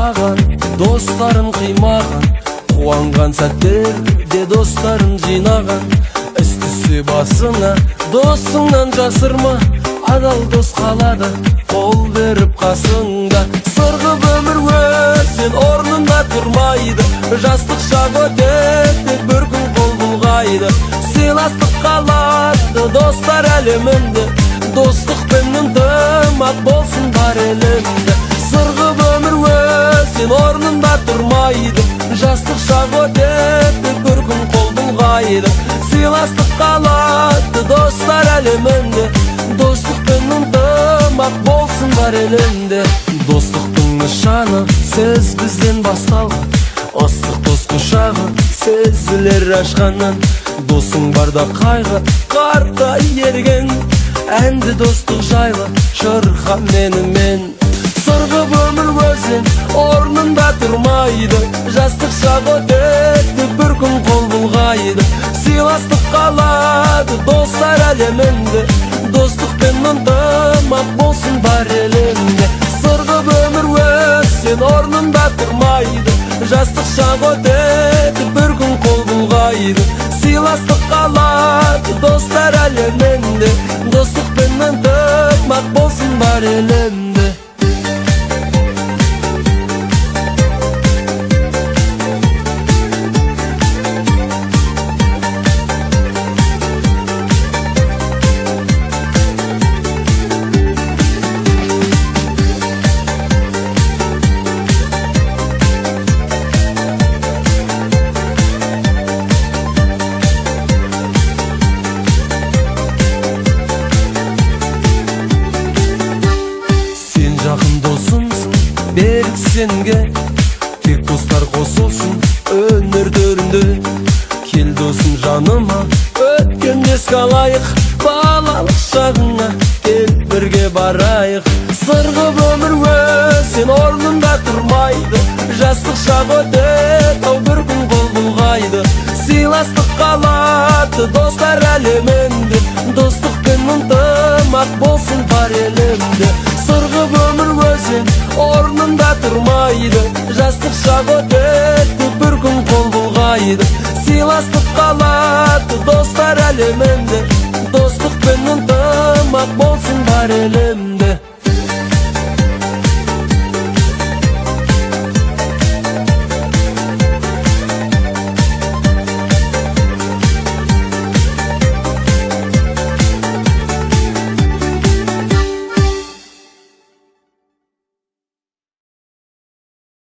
саған достарым қимаған, қуанған сәттерде достарым жинаған. Іс түссе басына досыңнан жасырма, адал дос қалады қол беріп қасыңда. Сырғып өмір өтсең орнында тұрмайды, жастық шақ өтеді бір күн қол бұлғайды. Сыйластық қалады достар әлемінде, достықпен ынтымақ болсын бар елімде. Сырғып өмір өтсең орнында тұрмайды, жастық шақ өтеді бір күн қол бұлғайды. Сыйластық қалады достар әлемінде, достықпен ынтымақ болсын бар елімде. Достықтың нышаны сіз бізден басталған, ыстық дос құшағы сезілер ашқаннан. Досың барда қайғы қарта ерген, әнді достық жайлы шырқа менімен. Сырғып өмір өтсең орнында тұрмайды, жастық шақ өтеді бір күн қол бұлғайды. Сыйластық қалады достар әлемінде, достықпен ынтымақ болсын бар елімде. Сырғып өмір өтсең орнында тұрмайды, жастық шақ өтеді бір күн қол бұлғайды. Сыйластық қалады достар әлемінде, достықпен ынтымақ болсын бар елімде. Жақын досымсың, берік сенге, тек достар қосылсын өнер төрінде. Кел досым жаныма, өткен еске алайық, балалық шағыңа кел бірге барайық. Сырғып өмір өтсең орнында тұрмайды, жастық шақ өтеді бір күн қол бұлғайды. Сыйластық қалады достар әлемінде, достықпен ынтымақ болсын бар елімде. Сырғып өмір өтсең орнында тұрмайды, жастық шақ өтеді бір күн қол бұлғайды. Сыйластық қалады достар әлемінде, достықпен ынтымақ болсын бар елімде.